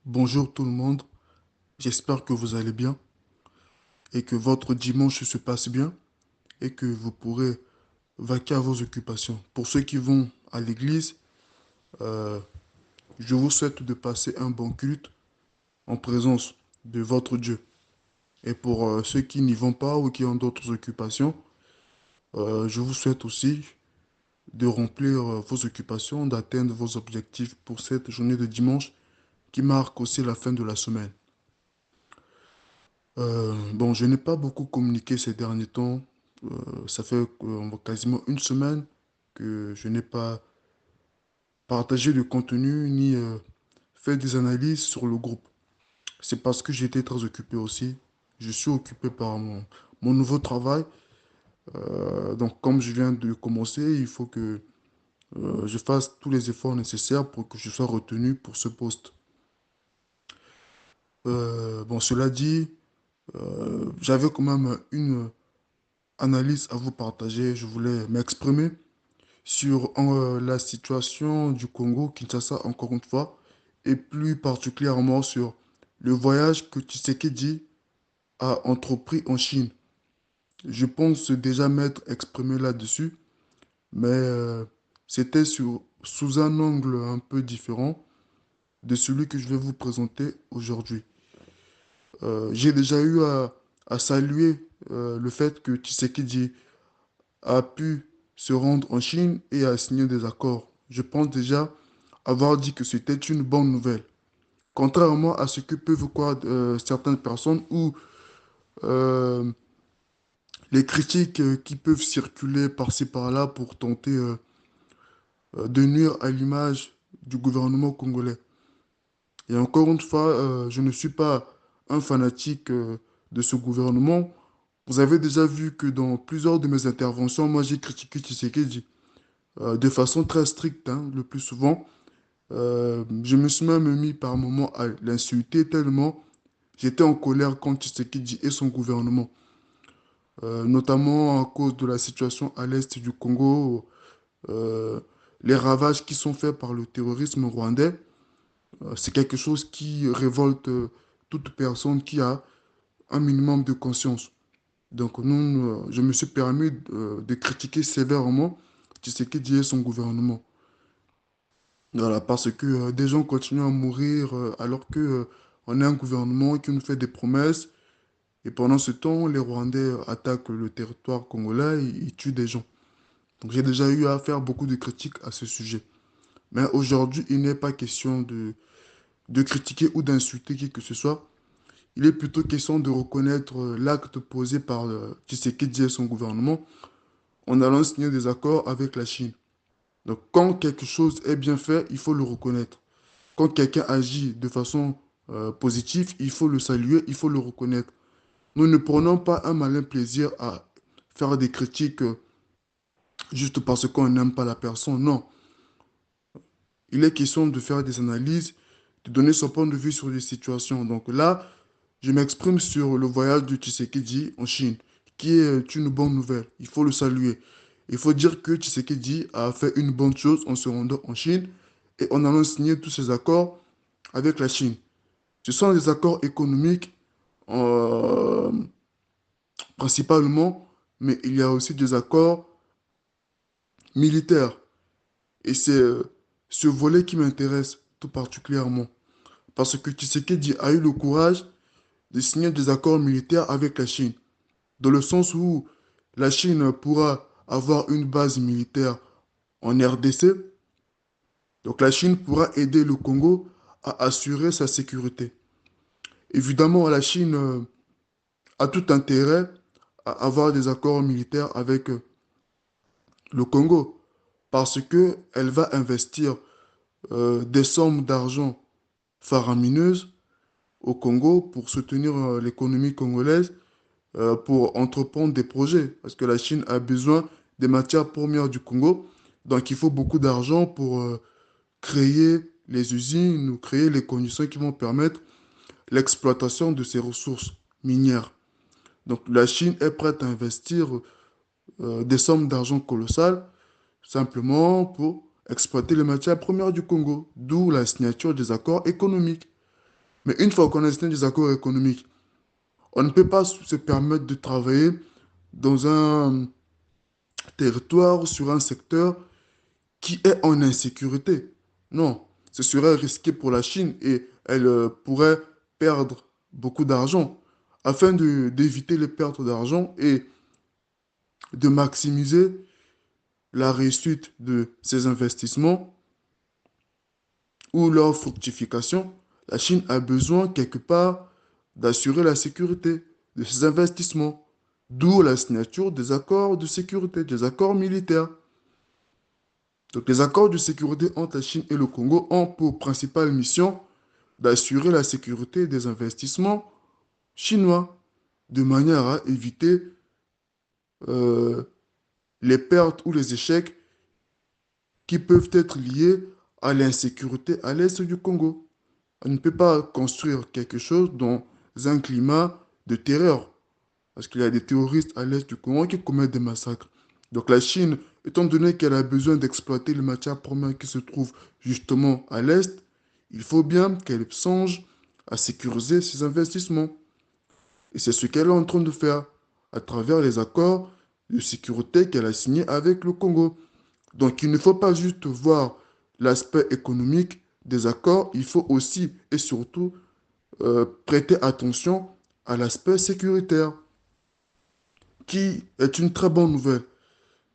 Bonjour tout le monde, j'espère que vous allez bien et que votre dimanche se passe bien et que vous pourrez vaquer à vos occupations. Pour ceux qui vont à l'église, euh, je vous souhaite de passer un bon culte en présence de votre Dieu. Et pour ceux qui n'y vont pas ou qui ont d'autres occupations, je vous souhaite aussi de remplir vos occupations, d'atteindre vos objectifs pour cette journée de dimanche qui marque aussi la fin de la semaine. Bon, je n'ai pas beaucoup communiqué ces derniers temps. Ça fait quasiment une semaine que je n'ai pas partagé de contenu ni fait des analyses sur le groupe. C'est parce que j'étais très occupé aussi. Je suis occupé par mon nouveau travail. Donc, comme je viens de commencer, il faut que je fasse tous les efforts nécessaires pour que je sois retenu pour ce poste. Bon, cela dit, j'avais quand même une analyse à vous partager. Je voulais m'exprimer sur la situation du Congo, Kinshasa, encore une fois, et plus particulièrement sur le voyage que Tshisekedi a entrepris en Chine. Je pense déjà m'être exprimé là-dessus, mais c'était sous un angle un peu différent de celui que je vais vous présenter aujourd'hui. J'ai déjà eu à saluer le fait que Tshisekedi a pu se rendre en Chine et a signé des accords. Je pense déjà avoir dit que c'était une bonne nouvelle. Contrairement à ce que peuvent croire certaines personnes ou euh, les critiques qui peuvent circuler par-ci par-là pour tenter de nuire à l'image du gouvernement congolais. Et encore une fois, je ne suis pas un fanatique de ce gouvernement. Vous avez déjà vu que dans plusieurs de mes interventions, moi j'ai critiqué Tshisekedi de façon très stricte, hein, le plus souvent. Je me suis même mis par moments à l'insulter tellement j'étais en colère contre Tshisekedi et son gouvernement, notamment à cause de la situation à l'est du Congo, euh, les ravages qui sont faits par le terrorisme rwandais. C'est quelque chose qui révolte toute personne qui a un minimum de conscience. Donc, je me suis permis de critiquer sévèrement Tshisekedi et son gouvernement. Voilà, parce que des gens continuent à mourir alors que, on a un gouvernement qui nous fait des promesses. Et pendant ce temps, les Rwandais attaquent le territoire congolais, ils tuent des gens. Donc j'ai déjà eu à faire beaucoup de critiques à ce sujet. Mais aujourd'hui, il n'est pas question de critiquer ou d'insulter qui que ce soit. Il est plutôt question de reconnaître l'acte posé par Tshisekedi et son gouvernement en allant signer des accords avec la Chine. Donc quand quelque chose est bien fait, il faut le reconnaître. Quand quelqu'un agit de façon positive, il faut le saluer, il faut le reconnaître. Nous ne prenons pas un malin plaisir à faire des critiques juste parce qu'on n'aime pas la personne. Non. Il est question de faire des analyses, de donner son point de vue sur les situations. Donc là, je m'exprime sur le voyage de Tshisekedi en Chine, qui est une bonne nouvelle. Il faut le saluer. Il faut dire que Tshisekedi a fait une bonne chose en se rendant en Chine et en allant signer tous ces accords avec la Chine. Ce sont des accords économiques euh, principalement, mais il y a aussi des accords militaires. Et c'est ce volet qui m'intéresse tout particulièrement. Parce que Tshisekedi a eu le courage de signer des accords militaires avec la Chine. Dans le sens où la Chine pourra avoir une base militaire en RDC. Donc la Chine pourra aider le Congo à assurer sa sécurité. Évidemment, la Chine a tout intérêt à avoir des accords militaires avec le Congo. Parce qu'elle va investir des sommes d'argent faramineuses au Congo pour soutenir l'économie congolaise, pour entreprendre des projets. Parce que la Chine a besoin des matières premières du Congo. Donc il faut beaucoup d'argent pour créer les usines ou créer les conditions qui vont permettre l'exploitation de ces ressources minières. Donc la Chine est prête à investir des sommes d'argent colossales simplement pour exploiter les matières premières du Congo, d'où la signature des accords économiques. Mais une fois qu'on a signé des accords économiques, on ne peut pas se permettre de travailler dans un territoire, sur un secteur qui est en insécurité. Non, ce serait risqué pour la Chine et elle pourrait perdre beaucoup d'argent. Afin d'éviter les pertes d'argent et de maximiser la réussite de ces investissements ou leur fructification, la Chine a besoin quelque part d'assurer la sécurité de ses investissements, d'où la signature des accords de sécurité, des accords militaires. Donc les accords de sécurité entre la Chine et le Congo ont pour principale mission d'assurer la sécurité des investissements chinois, de manière à éviter euh, les pertes ou les échecs qui peuvent être liés à l'insécurité à l'est du Congo. On ne peut pas construire quelque chose dans un climat de terreur, parce qu'il y a des terroristes à l'est du Congo qui commettent des massacres. Donc la Chine, étant donné qu'elle a besoin d'exploiter les matières premières qui se trouvent justement à l'est, il faut bien qu'elle songe à sécuriser ses investissements. Et c'est ce qu'elle est en train de faire à travers les accords de sécurité qu'elle a signés avec le Congo. Donc il ne faut pas juste voir l'aspect économique des accords, il faut aussi et surtout prêter attention à l'aspect sécuritaire, qui est une très bonne nouvelle.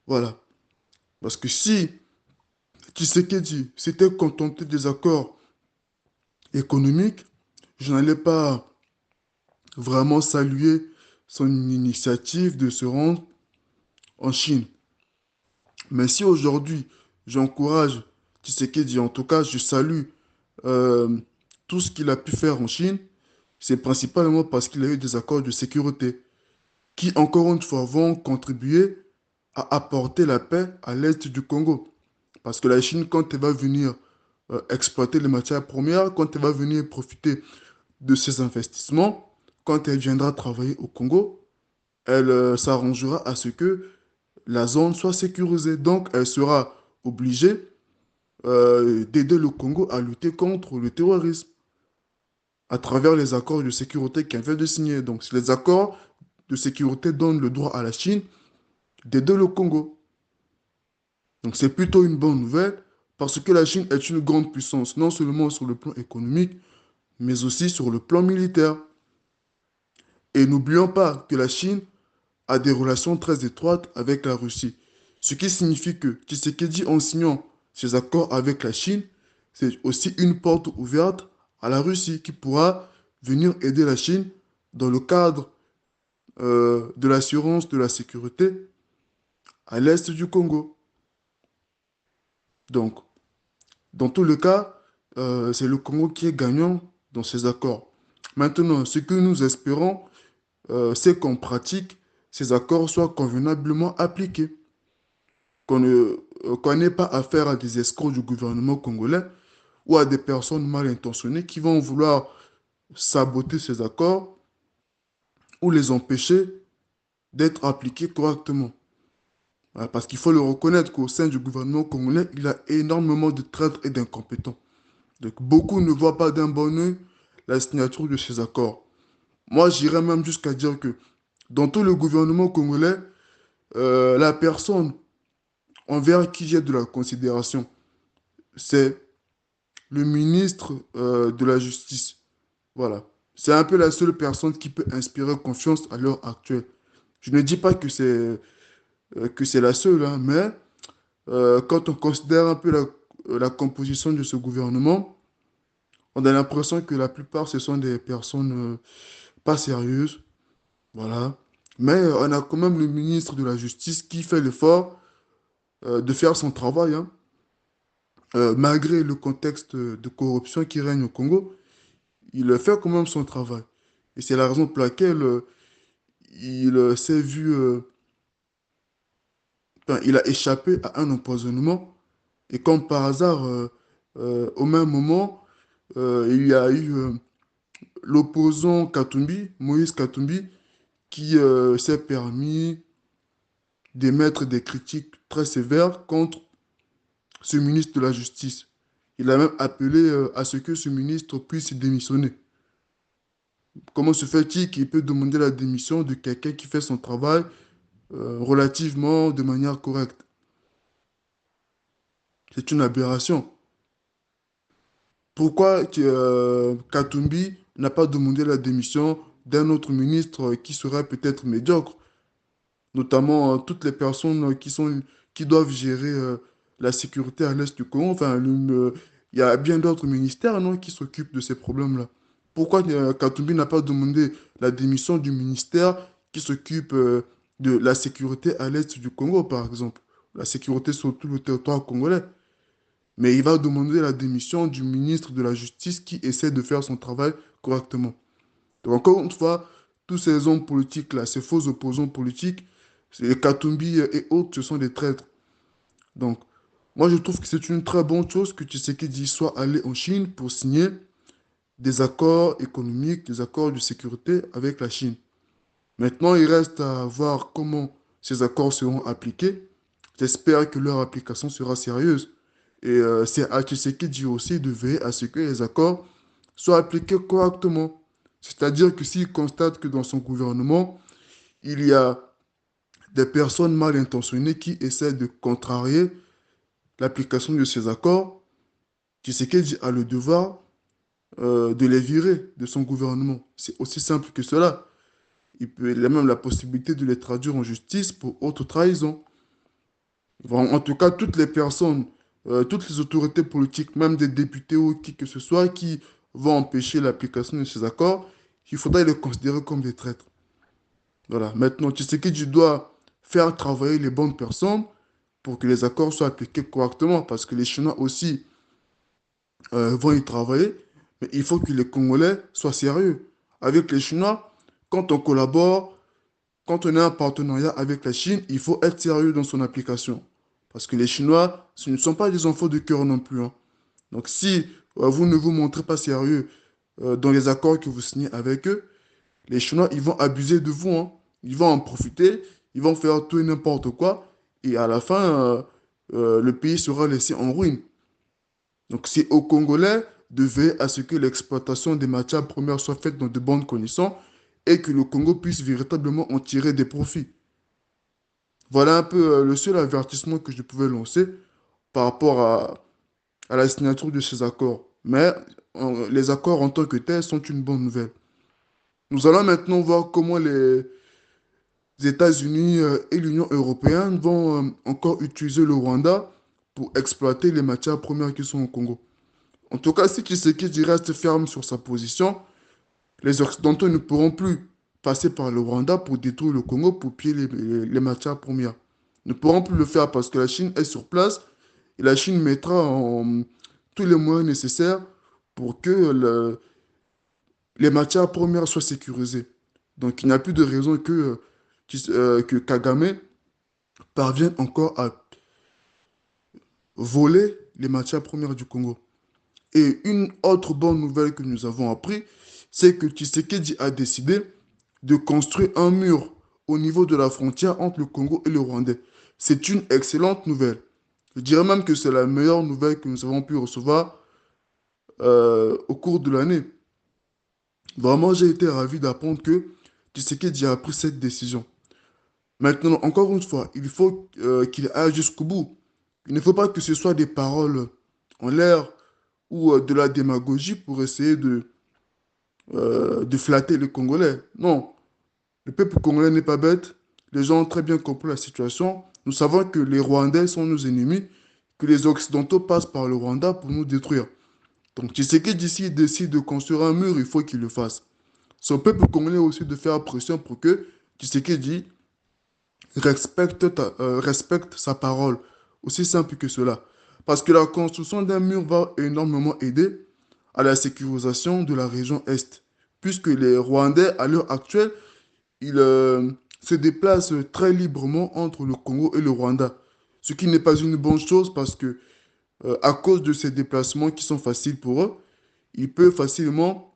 Voilà. Parce que si Tshisekedi s'était contenté des accords économiques, je n'allais pas vraiment saluer son initiative de se rendre en Chine. Mais si aujourd'hui, j'encourage Tshisekedi, en tout cas, je salue euh, tout ce qu'il a pu faire en Chine, c'est principalement parce qu'il a eu des accords de sécurité qui, encore une fois, vont contribuer à apporter la paix à l'est du Congo. Parce que la Chine, quand elle va venir exploiter les matières premières, quand elle va venir profiter de ses investissements, quand elle viendra travailler au Congo, elle s'arrangera à ce que la zone soit sécurisée. Donc, elle sera obligée d'aider le Congo à lutter contre le terrorisme à travers les accords de sécurité qu'elle vient de signer. Donc, si les accords de sécurité donnent le droit à la Chine d'aider le Congo. Donc, c'est plutôt une bonne nouvelle parce que la Chine est une grande puissance, non seulement sur le plan économique, mais aussi sur le plan militaire. Et n'oublions pas que la Chine a des relations très étroites avec la Russie. Ce qui signifie que Tshisekedi, en signant ces accords avec la Chine, c'est aussi une porte ouverte à la Russie qui pourra venir aider la Chine dans le cadre de l'assurance de la sécurité à l'est du Congo. Donc, dans tous les cas, c'est le Congo qui est gagnant dans ces accords. Maintenant, ce que nous espérons, c'est qu'en pratique, ces accords soient convenablement appliqués, qu'on n'ait pas affaire à des escrocs du gouvernement congolais ou à des personnes mal intentionnées qui vont vouloir saboter ces accords ou les empêcher d'être appliqués correctement. Voilà, parce qu'il faut le reconnaître qu'au sein du gouvernement congolais, il y a énormément de traîtres et d'incompétents. Donc beaucoup ne voient pas d'un bon œil la signature de ces accords. Moi, j'irais même jusqu'à dire que dans tout le gouvernement congolais, la personne envers qui j'ai de la considération, c'est le ministre de la Justice. Voilà. C'est un peu la seule personne qui peut inspirer confiance à l'heure actuelle. Je ne dis pas que c'est la seule, hein, mais quand on considère un peu la composition de ce gouvernement, on a l'impression que la plupart, ce sont des personnes pas sérieuses. Voilà. Mais on a quand même le ministre de la Justice qui fait l'effort de faire son travail, hein. Malgré le contexte de corruption qui règne au Congo, il fait quand même son travail. Et c'est la raison pour laquelle il s'est vu, enfin, il a échappé à un empoisonnement. Et comme par hasard, au même moment, il y a eu l'opposant Katumbi, Moïse Katumbi, qui s'est permis d'émettre des critiques très sévères contre ce ministre de la Justice. Il a même appelé à ce que ce ministre puisse démissionner. Comment se fait-il qu'il peut demander la démission de quelqu'un qui fait son travail relativement de manière correcte? C'est une aberration. Pourquoi Katumbi n'a pas demandé la démission d'un autre ministre qui serait peut-être médiocre, notamment toutes les personnes qui doivent gérer la sécurité à l'est du Congo. Enfin, il y a bien d'autres ministères, non, qui s'occupent de ces problèmes-là. Pourquoi Katumbi n'a pas demandé la démission du ministère qui s'occupe de la sécurité à l'est du Congo, par exemple, la sécurité sur tout le territoire congolais? Mais il va demander la démission du ministre de la Justice qui essaie de faire son travail correctement. Donc, encore une fois, tous ces hommes politiques-là, ces faux opposants politiques, les Katumbi et autres, ce sont des traîtres. Donc, moi, je trouve que c'est une très bonne chose que Tshisekedi soit allé en Chine pour signer des accords économiques, des accords de sécurité avec la Chine. Maintenant, il reste à voir comment ces accords seront appliqués. J'espère que leur application sera sérieuse. Et c'est à Tshisekedi aussi de veiller à ce que les accords soient appliqués correctement. C'est-à-dire que s'il constate que dans son gouvernement, il y a des personnes mal intentionnées qui essaient de contrarier l'application de ces accords, Tshisekedi a le devoir de les virer de son gouvernement. C'est aussi simple que cela. Il a même la possibilité de les traduire en justice pour haute trahison. En tout cas, toutes les personnes, toutes les autorités politiques, même des députés ou qui que ce soit, qui vont empêcher l'application de ces accords, il faudrait les considérer comme des traîtres. Voilà. Maintenant, Tshisekedi doit faire travailler les bonnes personnes pour que les accords soient appliqués correctement, parce que les Chinois aussi vont y travailler, mais il faut que les Congolais soient sérieux. Avec les Chinois, quand on collabore, quand on a un partenariat avec la Chine, il faut être sérieux dans son application. Parce que les Chinois, ce ne sont pas des enfants de cœur non plus, hein. Donc si vous ne vous montrez pas sérieux dans les accords que vous signez avec eux, les Chinois, ils vont abuser de vous, hein. Ils vont en profiter, ils vont faire tout et n'importe quoi. Et à la fin, le pays sera laissé en ruine. Donc c'est aux Congolais de veiller à ce que l'exploitation des matières premières soit faite dans de bonnes conditions et que le Congo puisse véritablement en tirer des profits. Voilà un peu le seul avertissement que je pouvais lancer par rapport à la signature de ces accords. Mais les accords en tant que tels sont une bonne nouvelle. Nous allons maintenant voir comment les États-Unis et l'Union européenne vont encore utiliser le Rwanda pour exploiter les matières premières qui sont au Congo. En tout cas, si Tshisekedi reste ferme sur sa position, les Occidentaux ne pourront plus passer par le Rwanda pour détruire le Congo, pour piller les matières premières. Ils ne pourront plus le faire parce que la Chine est sur place et la Chine mettra en tous les moyens nécessaires pour que les matières premières soient sécurisées. Donc il n'y a plus de raison que Kagame parvienne encore à voler les matières premières du Congo. Et une autre bonne nouvelle que nous avons appris, c'est que Tshisekedi a décidé de construire un mur au niveau de la frontière entre le Congo et le Rwandais. C'est une excellente nouvelle. Je dirais même que c'est la meilleure nouvelle que nous avons pu recevoir au cours de l'année. Vraiment, j'ai été ravi d'apprendre que Tshisekedi a pris cette décision. Maintenant, encore une fois, il faut qu'il aille jusqu'au bout. Il ne faut pas que ce soit des paroles en l'air ou de la démagogie pour essayer de flatter les Congolais. Non, le peuple congolais n'est pas bête. Les gens ont très bien compris la situation. Nous savons que les Rwandais sont nos ennemis, que les Occidentaux passent par le Rwanda pour nous détruire. Donc, Tshisekedi, d'ici, il décide de construire un mur, il faut qu'il le fasse. Son peuple congolais aussi de faire pression pour que Tshisekedi respecte sa parole. Aussi simple que cela. Parce que la construction d'un mur va énormément aider à la sécurisation de la région Est. Puisque les Rwandais, à l'heure actuelle, ils se déplacent très librement entre le Congo et le Rwanda. Ce qui n'est pas une bonne chose parce que, à cause de ces déplacements qui sont faciles pour eux, ils peuvent facilement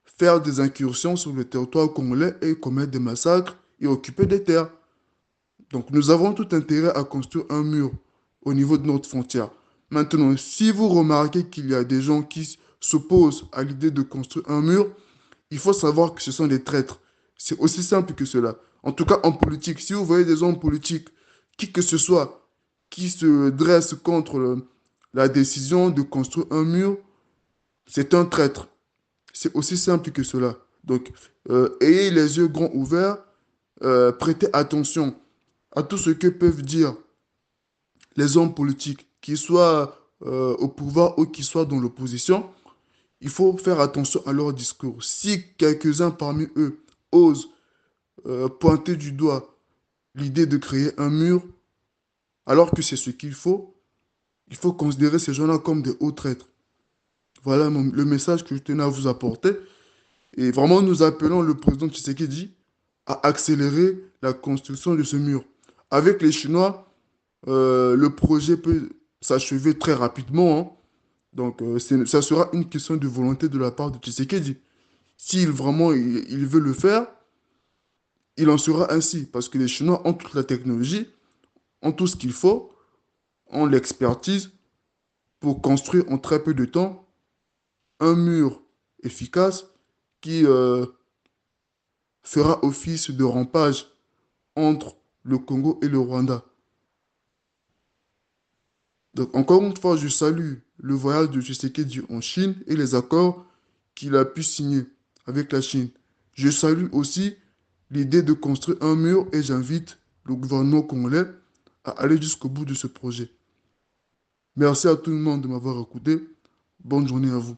faire des incursions sur le territoire congolais et commettre des massacres et occuper des terres. Donc nous avons tout intérêt à construire un mur au niveau de notre frontière. Maintenant, si vous remarquez qu'il y a des gens qui s'opposent à l'idée de construire un mur, il faut savoir que ce sont des traîtres. C'est aussi simple que cela. En tout cas, en politique, si vous voyez des hommes politiques, qui que ce soit, qui se dressent contre la décision de construire un mur, c'est un traître. C'est aussi simple que cela. Donc, ayez les yeux grands ouverts, prêtez attention à tout ce que peuvent dire les hommes politiques, qu'ils soient au pouvoir ou qu'ils soient dans l'opposition. Il faut faire attention à leur discours. Si quelques-uns parmi eux osent pointer du doigt l'idée de créer un mur, alors que c'est ce il faut considérer ces gens-là comme des hauts traîtres. Voilà le message que je tenais à vous apporter. Et vraiment, nous appelons le président Tshisekedi à accélérer la construction de ce mur. Avec les Chinois, le projet peut s'achever très rapidement, hein. Donc, ça sera une question de volonté de la part de Tshisekedi. S'il vraiment il veut le faire, il en sera ainsi. Parce que les Chinois ont toute la technologie, ont tout ce qu'il faut, ont l'expertise pour construire en très peu de temps un mur efficace qui fera office de rampage entre le Congo et le Rwanda. Donc, encore une fois, je salue le voyage de Tshisekedi en Chine et les accords qu'il a pu signer avec la Chine. Je salue aussi l'idée de construire un mur et j'invite le gouvernement congolais à aller jusqu'au bout de ce projet. Merci à tout le monde de m'avoir écouté. Bonne journée à vous.